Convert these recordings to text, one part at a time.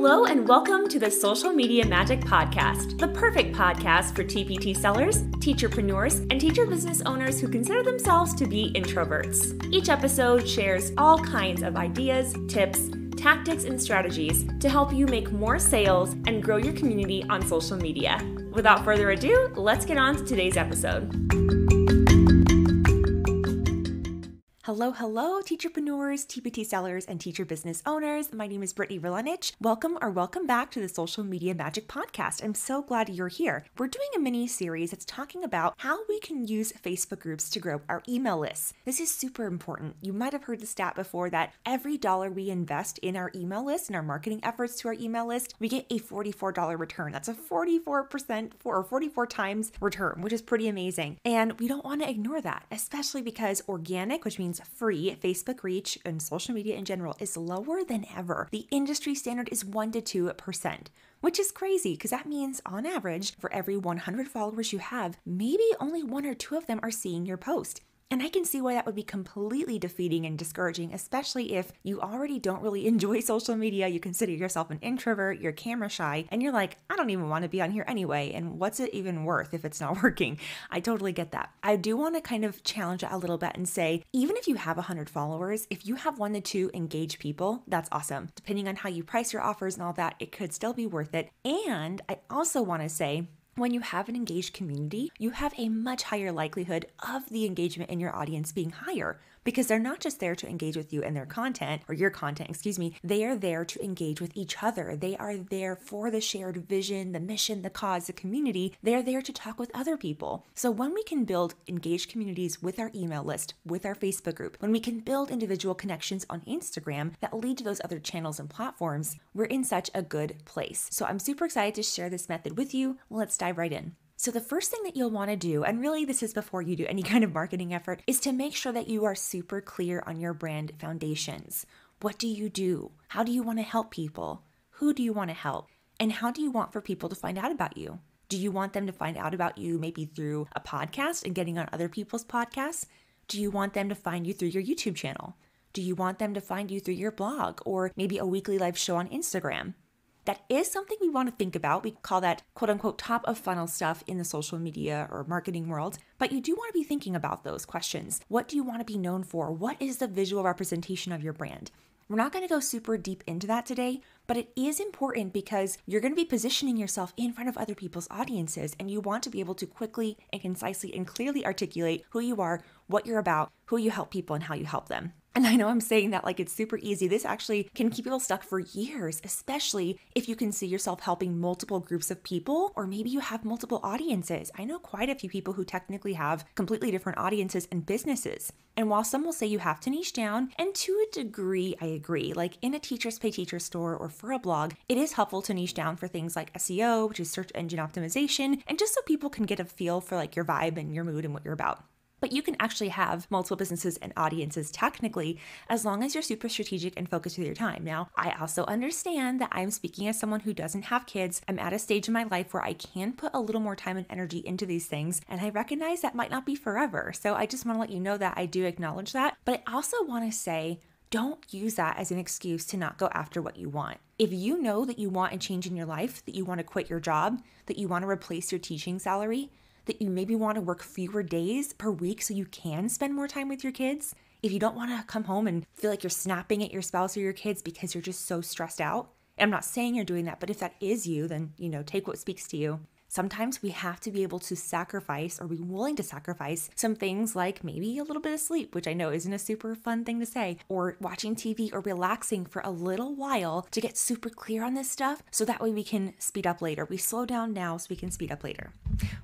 Hello and welcome to the Social Media Magic Podcast, the perfect podcast for TPT sellers, teacherpreneurs, and teacher business owners who consider themselves to be introverts. Each episode shares all kinds of ideas, tips, tactics, and strategies to help you make more sales and grow your community on social media. Without further ado, let's get on to today's episode. Hello, teacherpreneurs, TPT sellers, and teacher business owners. My name is Brittany Verlenich. Welcome back to the Social Media Magic Podcast. I'm so glad you're here. We're doing a mini series that's talking about how we can use Facebook groups to grow our email lists. This is super important. You might have heard the stat before that every dollar we invest in our email list and our marketing efforts to our email list, we get a $44 return. That's a 44% or 44 times return, which is pretty amazing. And we don't want to ignore that, especially because organic, which means free Facebook reach and social media in general is lower than ever. The industry standard is 1 to 2%, which is crazy because that means on average, for every 100 followers you have, maybe only 1 or 2 of them are seeing your post. And I can see why that would be completely defeating and discouraging, especially if you already don't really enjoy social media, you consider yourself an introvert, you're camera shy, and you're like, I don't even want to be on here anyway, and what's it even worth if it's not working? I totally get that. I do want to kind of challenge it a little bit and say, even if you have 100 followers, if you have 1 to 2 engaged people, that's awesome. Depending on how you price your offers and all that, it could still be worth it. And I also want to say, when you have an engaged community, you have a much higher likelihood of the engagement in your audience being higher because they're not just there to engage with you and their content or your content, they are there to engage with each other. They are there for the shared vision, the mission, the cause, the community. They're there to talk with other people. So when we can build engaged communities with our email list, with our Facebook group, when we can build individual connections on Instagram that lead to those other channels and platforms, we're in such a good place. So I'm super excited to share this method with you. Let's dive right in. So the first thing that you'll want to do, and really this is before you do any kind of marketing effort, is to make sure that you are super clear on your brand foundations. What do you do? How do you want to help people? Who do you want to help? And how do you want for people to find out about you? Do you want them to find out about you maybe through a podcast and getting on other people's podcasts? Do you want them to find you through your YouTube channel? Do you want them to find you through your blog or maybe a weekly live show on Instagram? That is something we want to think about. We call that quote unquote top of funnel stuff in the social media or marketing world. But you do want to be thinking about those questions. What do you want to be known for? What is the visual representation of your brand? We're not going to go super deep into that today, but it is important because you're going to be positioning yourself in front of other people's audiences and you want to be able to quickly and concisely and clearly articulate who you are, what you're about, who you help people, and how you help them. And I know I'm saying that like it's super easy. This actually can keep people stuck for years, especially if you can see yourself helping multiple groups of people, or maybe you have multiple audiences. I know quite a few people who technically have completely different audiences and businesses. And while some will say you have to niche down, and to a degree, I agree, like in a teachers pay teacher store or for a blog, it is helpful to niche down for things like SEO, which is search engine optimization, and just so people can get a feel for like your vibe and your mood and what you're about. But you can actually have multiple businesses and audiences technically, as long as you're super strategic and focused with your time. Now, I also understand that I'm speaking as someone who doesn't have kids. I'm at a stage in my life where I can put a little more time and energy into these things, and I recognize that might not be forever. So I just want to let you know that I do acknowledge that. But I also want to say, don't use that as an excuse to not go after what you want. If you know that you want a change in your life, that you want to quit your job, that you want to replace your teaching salary, that you maybe want to work fewer days per week so you can spend more time with your kids, if you don't want to come home and feel like you're snapping at your spouse or your kids because you're just so stressed out, I'm not saying you're doing that, but if that is you, then, take what speaks to you. Sometimes we have to be able to sacrifice or be willing to sacrifice some things like maybe a little bit of sleep, which I know isn't a super fun thing to say, or watching TV or relaxing for a little while to get super clear on this stuff so that way we can speed up later. We slow down now so we can speed up later.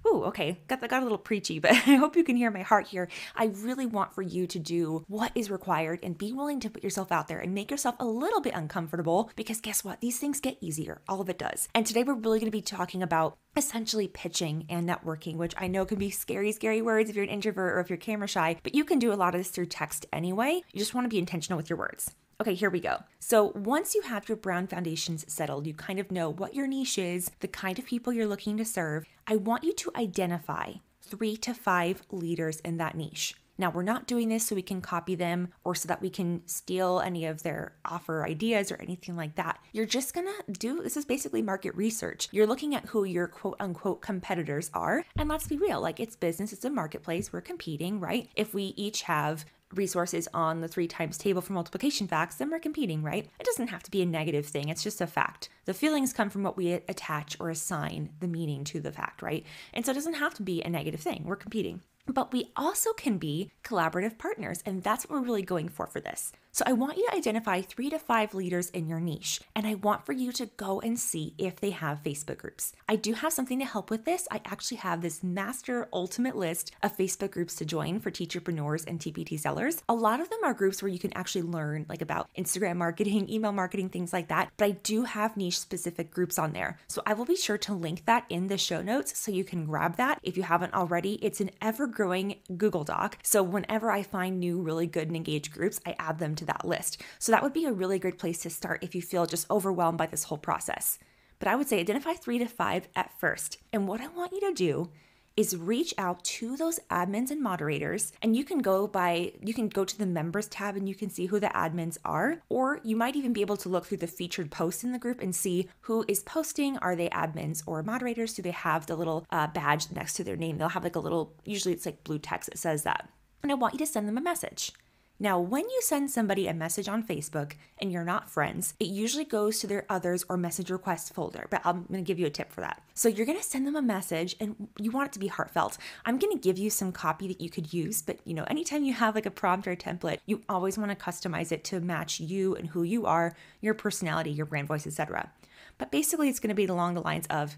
Ooh, okay, got a little preachy, but I hope you can hear my heart here. I really want for you to do what is required and be willing to put yourself out there and make yourself a little bit uncomfortable because guess what? These things get easier. All of it does. And today we're really going to be talking about essentially pitching and networking, which I know can be scary words if you're an introvert or if you're camera shy, but you can do a lot of this through text anyway. You just want to be intentional with your words. Okay, here we go. So once you have your brand foundations settled, you kind of know what your niche is, the kind of people you're looking to serve. I want you to identify 3 to 5 leaders in that niche. Now, we're not doing this so we can copy them or so that we can steal any of their offer ideas or anything like that. You're just gonna this is basically market research. You're looking at who your quote unquote competitors are. And let's be real, like it's business, it's a marketplace, we're competing, right? If we each have resources on the 3 times table for multiplication facts, then we're competing, right? It doesn't have to be a negative thing. It's just a fact. The feelings come from what we attach or assign the meaning to the fact, right? And so it doesn't have to be a negative thing. We're competing. But we also can be collaborative partners, and that's what we're really going for this. So I want you to identify 3 to 5 leaders in your niche, and I want for you to go and see if they have Facebook groups. I do have something to help with this. I actually have this master ultimate list of Facebook groups to join for teacherpreneurs and TPT sellers. A lot of them are groups where you can actually learn like about Instagram marketing, email marketing, things like that, but I do have niche specific groups on there. So I will be sure to link that in the show notes so you can grab that if you haven't already. It's an ever-growing Google Doc. So whenever I find new really good and engaged groups, I add them to that list. So that would be a really great place to start if you feel just overwhelmed by this whole process. But I would say identify 3 to 5 at first. And what I want you to do is reach out to those admins and moderators, and you can go to the members tab and you can see who the admins are, or you might even be able to look through the featured posts in the group and see who is posting. Are they admins or moderators? Do they have the little badge next to their name? They'll have like a little, usually it's like blue text that says that. And I want you to send them a message. Now, when you send somebody a message on Facebook and you're not friends, it usually goes to their others or message requests folder, but I'm going to give you a tip for that. So you're going to send them a message and you want it to be heartfelt. I'm going to give you some copy that you could use, but anytime you have like a prompt or a template, you always want to customize it to match you and who you are, your personality, your brand voice, etc. But basically it's going to be along the lines of,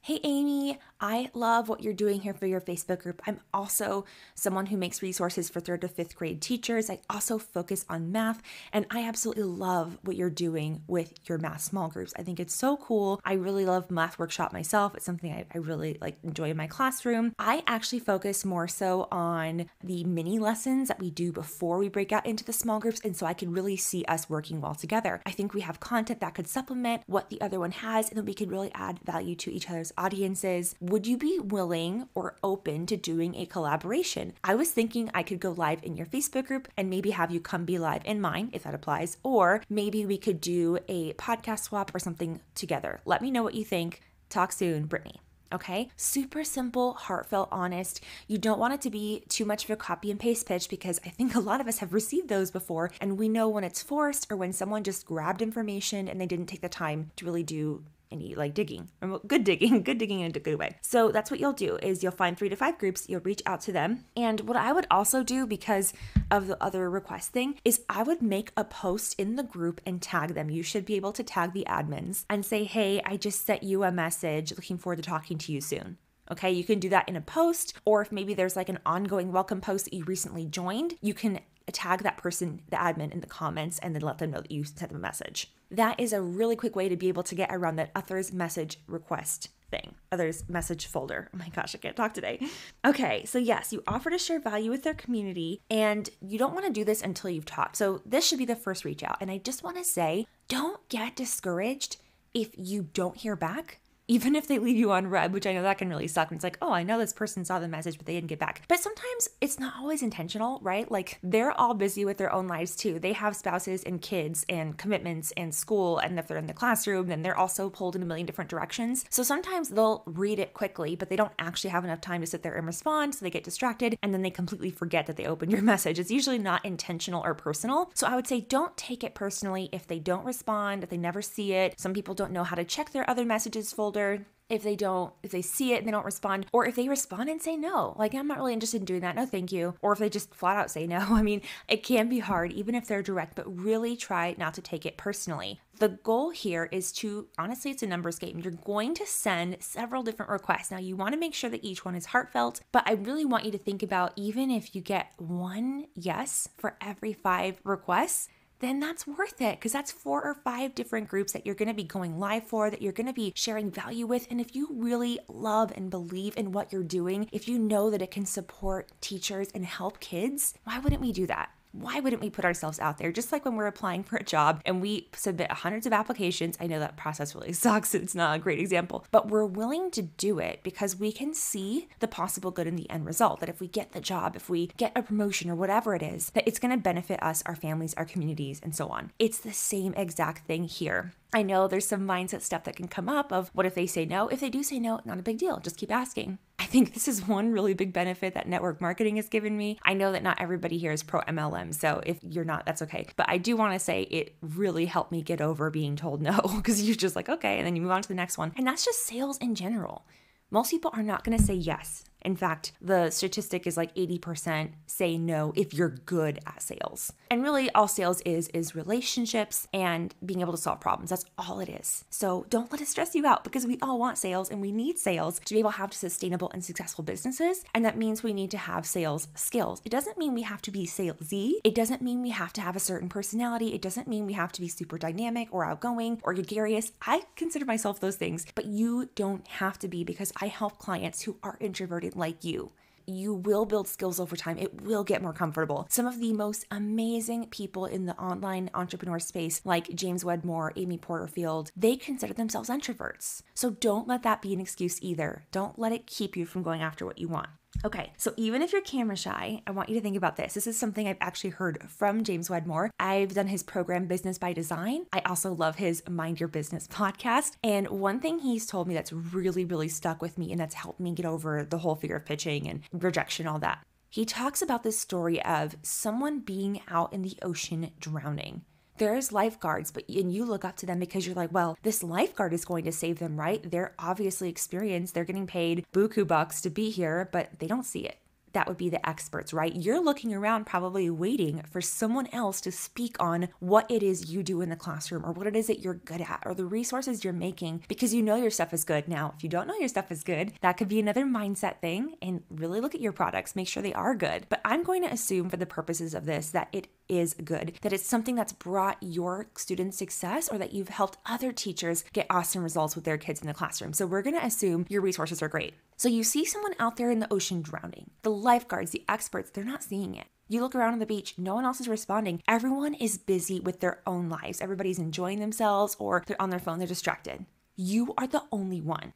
"Hey, Amy, I love what you're doing here for your Facebook group. I'm also someone who makes resources for 3rd to 5th grade teachers. I also focus on math, and I absolutely love what you're doing with your math small groups. I think it's so cool. I really love math workshop myself. It's something I really enjoy in my classroom. I actually focus more so on the mini lessons that we do before we break out into the small groups, and so I can really see us working well together. I think we have content that could supplement what the other one has, and then we could really add value to each other's audiences. Would you be willing or open to doing a collaboration? I was thinking I could go live in your Facebook group and maybe have you come be live in mine, if that applies, or maybe we could do a podcast swap or something together. Let me know what you think. Talk soon, Brittany." Okay, super simple, heartfelt, honest. You don't want it to be too much of a copy and paste pitch, because I think a lot of us have received those before, and we know when it's forced or when someone just grabbed information and they didn't take the time to really do any digging, good digging in a good way. So that's what you'll do is you'll find 3 to 5 groups, you'll reach out to them. And what I would also do, because of the other request thing, is I would make a post in the group and tag them. You should be able to tag the admins and say, "Hey, I just sent you a message. Looking forward to talking to you soon." Okay, you can do that in a post, or if maybe there's like an ongoing welcome post that you recently joined, you can tag that person, the admin, in the comments and then let them know that you sent them a message. That is a really quick way to be able to get around that others message request thing, others message folder. Oh my gosh, I can't talk today. Okay, so yes, you offer to share value with their community, and you don't want to do this until you've talked. So this should be the first reach out. And I just want to say, don't get discouraged if you don't hear back. Even if they leave you on red, which I know that can really suck. And it's like, oh, I know this person saw the message, but they didn't get back. But sometimes it's not always intentional, right? Like they're all busy with their own lives too. They have spouses and kids and commitments and school. And if they're in the classroom, then they're also pulled in a million different directions. So sometimes they'll read it quickly, but they don't actually have enough time to sit there and respond. So they get distracted and then they completely forget that they opened your message. It's usually not intentional or personal. So I would say don't take it personally if they don't respond, if they never see it. Some people don't know how to check their other messages folder. If they see it and they don't respond, or if they respond and say no, like, "I'm not really interested in doing that, no thank you," or if they just flat out say no. I mean, it can be hard even if they're direct, but really try not to take it personally. The goal here is to, honestly, it's a numbers game. You're going to send several different requests. Now, you want to make sure that each one is heartfelt, but I really want you to think about, even if you get one yes for every 5 requests, then that's worth it, because that's 4 or 5 different groups that you're going to be going live for, that you're going to be sharing value with. And if you really love and believe in what you're doing, if you know that it can support teachers and help kids, why wouldn't we do that? Why wouldn't we put ourselves out there? Just like when we're applying for a job and we submit hundreds of applications. I know that process really sucks. It's not a great example, but we're willing to do it because we can see the possible good in the end result, that if we get the job, if we get a promotion or whatever it is, that it's going to benefit us, our families, our communities, and so on. It's the same exact thing here. I know there's some mindset stuff that can come up of what if they say no? If they do say no, not a big deal. Just keep asking. I think this is one really big benefit that network marketing has given me. I know that not everybody here is pro MLM, so if you're not, that's okay. But I do want to say it really helped me get over being told no, because you're just like, okay, and then you move on to the next one. And that's just sales in general. Most people are not going to say yes. In fact, the statistic is like 80% say no if you're good at sales. And really all sales is relationships and being able to solve problems. That's all it is. So don't let it stress you out, because we all want sales and we need sales to be able to have sustainable and successful businesses. And that means we need to have sales skills. It doesn't mean we have to be salesy. It doesn't mean we have to have a certain personality. It doesn't mean we have to be super dynamic or outgoing or gregarious. I consider myself those things, but you don't have to be, because I help clients who are introverted like you. You will build skills over time. It will get more comfortable. Some of the most amazing people in the online entrepreneur space, like James Wedmore, Amy Porterfield, they consider themselves introverts. So don't let that be an excuse either. Don't let it keep you from going after what you want. Okay, so even if you're camera shy, I want you to think about this. This is something I've actually heard from James Wedmore. I've done his program, Business by Design. I also love his Mind Your Business podcast. And one thing he's told me that's really, really stuck with me and that's helped me get over the whole fear of pitching and rejection, all that. He talks about this story of someone being out in the ocean drowning. There's lifeguards, and you look up to them because you're like, well, this lifeguard is going to save them, right? They're obviously experienced. They're getting paid buku bucks to be here, but they don't see it. That would be the experts, right? You're looking around probably waiting for someone else to speak on what it is you do in the classroom or what it is that you're good at or the resources you're making because you know your stuff is good. Now, if you don't know your stuff is good, that could be another mindset thing, and really look at your products, make sure they are good. But I'm going to assume for the purposes of this that it is good, that it's something that's brought your students success or that you've helped other teachers get awesome results with their kids in the classroom. So we're going to assume your resources are great. So you see someone out there in the ocean drowning. The lifeguards, the experts, they're not seeing it. You look around on the beach, no one else is responding. Everyone is busy with their own lives. Everybody's enjoying themselves or they're on their phone, they're distracted. You are the only one.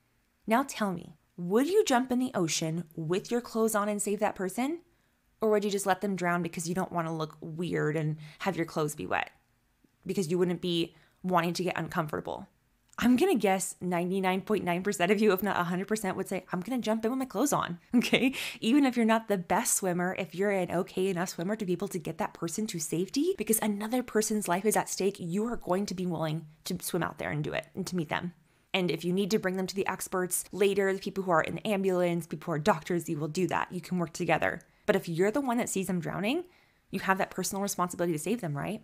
Now tell me, would you jump in the ocean with your clothes on and save that person? Or would you just let them drown because you don't want to look weird and have your clothes be wet? Because you wouldn't be wanting to get uncomfortable. I'm going to guess 99.9% of you, if not 100%, would say, I'm going to jump in with my clothes on, okay? Even if you're not the best swimmer, if you're an okay enough swimmer to be able to get that person to safety, because another person's life is at stake, you are going to be willing to swim out there and do it and to meet them. And if you need to bring them to the experts later, the people who are in the ambulance, people who are doctors, you will do that. You can work together. But if you're the one that sees them drowning, you have that personal responsibility to save them, right?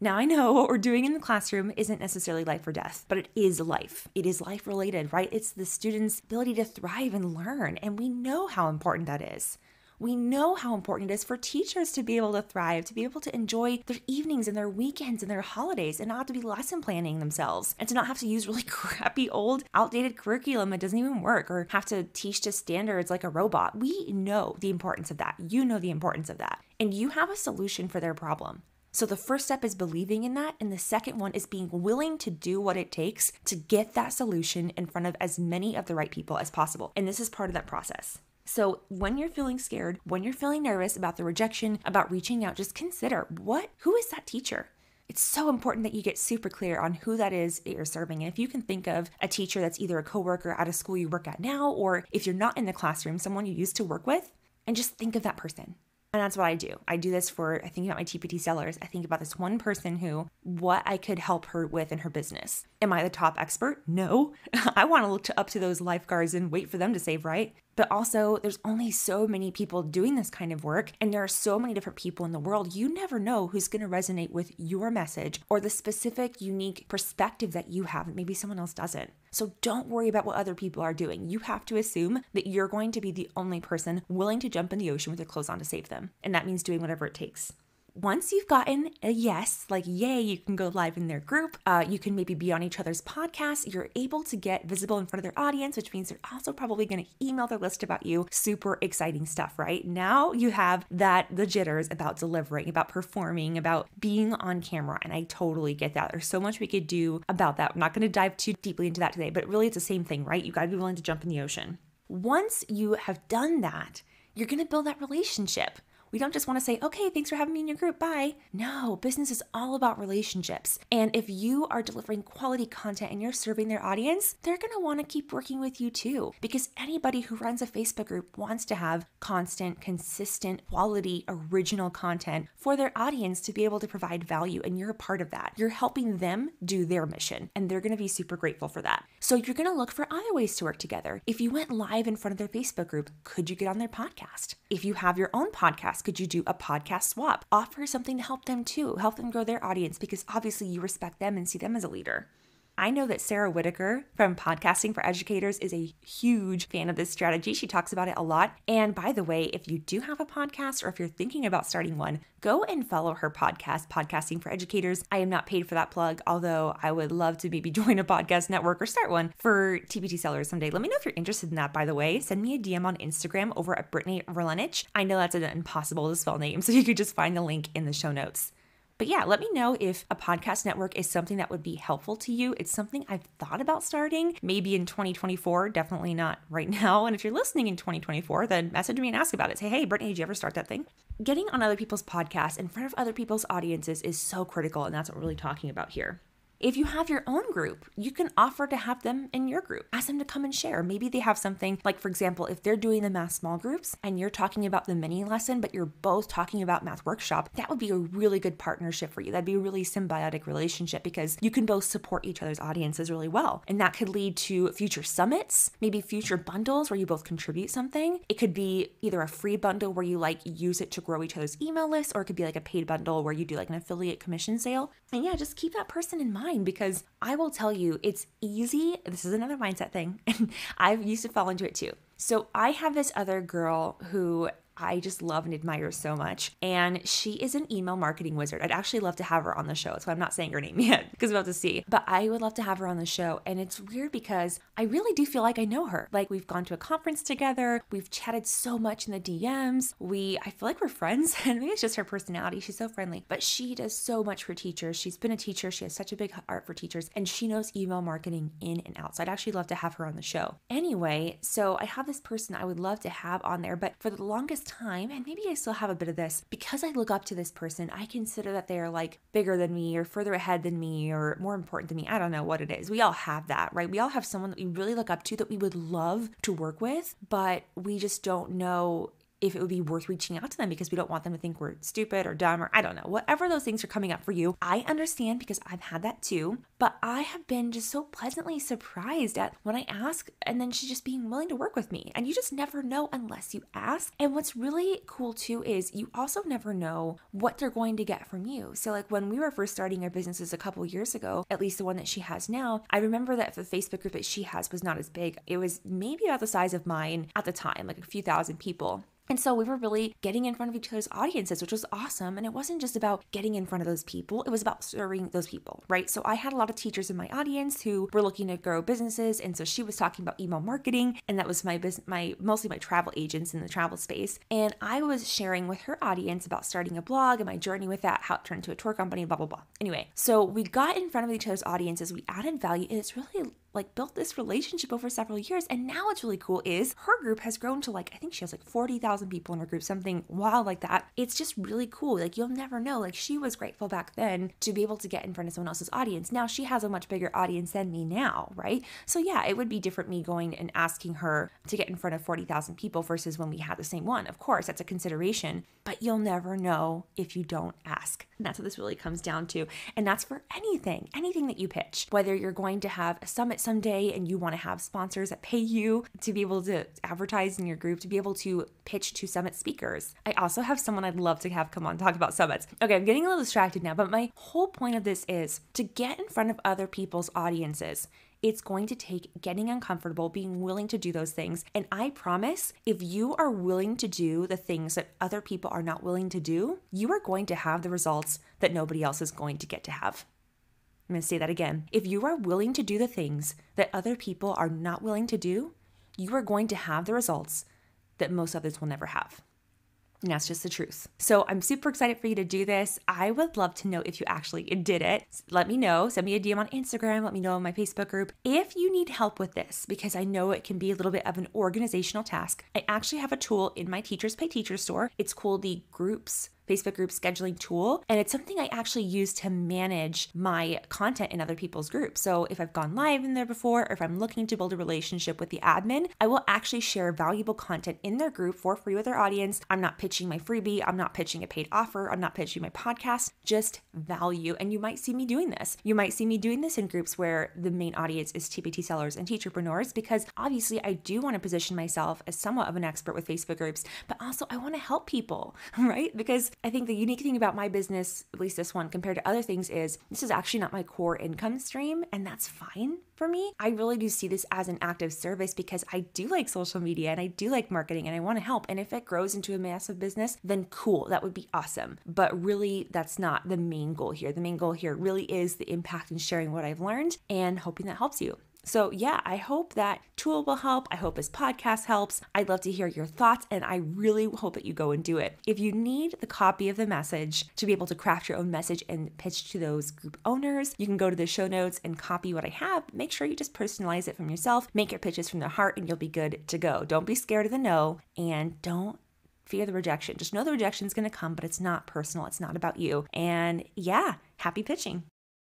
Now, I know what we're doing in the classroom isn't necessarily life or death, but it is life. It is life related, right? It's the student's ability to thrive and learn. And we know how important that is. We know how important it is for teachers to be able to thrive, to be able to enjoy their evenings and their weekends and their holidays and not have to be lesson planning themselves and to not have to use really crappy, old, outdated curriculum that doesn't even work or have to teach to standards like a robot. We know the importance of that. You know the importance of that. And you have a solution for their problem. So the first step is believing in that. And the second one is being willing to do what it takes to get that solution in front of as many of the right people as possible. And this is part of that process. So when you're feeling scared, when you're feeling nervous about the rejection, about reaching out, just consider who is that teacher? It's so important that you get super clear on who that is that you're serving. And if you can think of a teacher that's either a coworker at a school you work at now, or if you're not in the classroom, someone you used to work with, and just think of that person. And that's what I do. I do this I think about my TPT sellers. I think about this one person what I could help her with in her business. Am I the top expert? No. I want to look up to those lifeguards and wait for them to save, right? But also, there's only so many people doing this kind of work, and there are so many different people in the world. You never know who's going to resonate with your message or the specific, unique perspective that you have that maybe someone else doesn't. So don't worry about what other people are doing. You have to assume that you're going to be the only person willing to jump in the ocean with your clothes on to save them. And that means doing whatever it takes. Once you've gotten a yes, like yay, you can go live in their group, you can maybe be on each other's podcasts, you're able to get visible in front of their audience, which means they're also probably going to email their list about you. Super exciting stuff, right? Now you have the jitters about delivering, about performing, about being on camera, and I totally get that. There's so much we could do about that. I'm not going to dive too deeply into that today, but really it's the same thing, right? You got to be willing to jump in the ocean. Once you have done that, you're going to build that relationship. We don't just want to say, okay, thanks for having me in your group, bye. No, business is all about relationships. And if you are delivering quality content and you're serving their audience, they're going to want to keep working with you too. Because anybody who runs a Facebook group wants to have constant, consistent, quality, original content for their audience to be able to provide value. And you're a part of that. You're helping them do their mission. And they're going to be super grateful for that. So you're going to look for other ways to work together. If you went live in front of their Facebook group, could you get on their podcast? If you have your own podcast, could you do a podcast swap? Offer something to help them too, help them grow their audience because obviously you respect them and see them as a leader. I know that Sarah Whitaker from Podcasting for Educators is a huge fan of this strategy. She talks about it a lot. And by the way, if you do have a podcast or if you're thinking about starting one, go and follow her podcast, Podcasting for Educators. I am not paid for that plug, although I would love to maybe join a podcast network or start one for TPT sellers someday. Let me know if you're interested in that, by the way. Send me a DM on Instagram over at Brittany Verlenich. I know that's an impossible to spell name, so you could just find the link in the show notes. But yeah, let me know if a podcast network is something that would be helpful to you. It's something I've thought about starting, maybe in 2024, definitely not right now. And if you're listening in 2024, then message me and ask about it. Say, hey, Brittany, did you ever start that thing? Getting on other people's podcasts in front of other people's audiences is so critical, and that's what we're really talking about here. If you have your own group, you can offer to have them in your group. Ask them to come and share. Maybe they have something like, for example, if they're doing the math small groups and you're talking about the mini lesson, but you're both talking about math workshop, that would be a really good partnership for you. That'd be a really symbiotic relationship because you can both support each other's audiences really well. And that could lead to future summits, maybe future bundles where you both contribute something. It could be either a free bundle where you use it to grow each other's email list, or it could be like a paid bundle where you do like an affiliate commission sale. And yeah, just keep that person in mind. Because I will tell you, it's easy. This is another mindset thing. And I've used to fall into it too. So I have this other girl who I just love and admire so much. And she is an email marketing wizard. I'd actually love to have her on the show. That's why I'm not saying her name yet because we're about to see. But I would love to have her on the show. And it's weird because I really do feel like I know her. Like we've gone to a conference together. We've chatted so much in the DMs. I feel like we're friends. And maybe it's just her personality. She's so friendly. But she does so much for teachers. She's been a teacher. She has such a big heart for teachers. And she knows email marketing in and out. So I'd actually love to have her on the show. Anyway, so I have this person I would love to have on there. But for the longest time, and maybe I still have a bit of this, because I look up to this person, I consider that they are like bigger than me or further ahead than me or more important than me. I don't know what it is. We all have that, right? We all have someone that we really look up to that we would love to work with, but we just don't know if it would be worth reaching out to them because we don't want them to think we're stupid or dumb or I don't know, whatever those things are coming up for you. I understand because I've had that too, but I have been just so pleasantly surprised at when I ask and then she's just being willing to work with me. And you just never know unless you ask. And what's really cool too is you also never know what they're going to get from you. So like when we were first starting our businesses a couple years ago, at least the one that she has now, I remember that the Facebook group that she has was not as big. It was maybe about the size of mine at the time, like a few thousand people. And so we were really getting in front of each other's audiences, which was awesome. And it wasn't just about getting in front of those people. It was about serving those people, right? So I had a lot of teachers in my audience who were looking to grow businesses. And so she was talking about email marketing. And that was mostly my travel agents in the travel space. And I was sharing with her audience about starting a blog and my journey with that, how it turned into a tour company, blah, blah, blah. Anyway, so we got in front of each other's audiences. We added value. And it's really built this relationship over several years. And now what's really cool is her group has grown to I think she has 40,000 people in her group, something wild like that. It's just really cool. You'll never know. She was grateful back then to be able to get in front of someone else's audience. Now she has a much bigger audience than me now, right? So yeah, it would be different me going and asking her to get in front of 40,000 people versus when we had the same one. Of course, that's a consideration, but you'll never know if you don't ask. And that's what this really comes down to. And that's for anything that you pitch, whether you're going to have a summit someday and you want to have sponsors that pay you to be able to advertise in your group, to be able to pitch to summit speakers. I also have someone I'd love to have come on talk about summits. Okay, I'm getting a little distracted now, but my whole point of this is to get in front of other people's audiences It's going to take getting uncomfortable, being willing to do those things. And I promise, if you are willing to do the things that other people are not willing to do, you are going to have the results that nobody else is going to get to have. I'm going to say that again. If you are willing to do the things that other people are not willing to do, you are going to have the results that most others will never have. And that's just the truth. So I'm super excited for you to do this. I would love to know if you actually did it. Let me know. Send me a DM on Instagram. Let me know in my Facebook group if you need help with this, because I know it can be a little bit of an organizational task. I actually have a tool in my Teachers Pay Teachers store. It's called the Facebook group scheduling tool. And it's something I actually use to manage my content in other people's groups. So if I've gone live in there before, or if I'm looking to build a relationship with the admin, I will actually share valuable content in their group for free with their audience. I'm not pitching my freebie. I'm not pitching a paid offer. I'm not pitching my podcast, just value. And you might see me doing this. You might see me doing this in groups where the main audience is TPT sellers and teacherpreneurs, because obviously I do want to position myself as somewhat of an expert with Facebook groups, but also I want to help people, right? Because I think the unique thing about my business, at least this one compared to other things, is this is actually not my core income stream, and that's fine for me. I really do see this as an active service because I do like social media and I do like marketing and I want to help. And if it grows into a massive business, then cool, that would be awesome. But really, that's not the main goal here. The main goal here really is the impact and sharing what I've learned and hoping that helps you. So yeah, I hope that tool will help. I hope this podcast helps. I'd love to hear your thoughts, and I really hope that you go and do it. If you need the copy of the message to be able to craft your own message and pitch to those group owners, you can go to the show notes and copy what I have. Make sure you just personalize it from yourself, make your pitches from the heart, and you'll be good to go. Don't be scared of the no, and don't fear the rejection. Just know the rejection is going to come, but it's not personal. It's not about you. And yeah, happy pitching.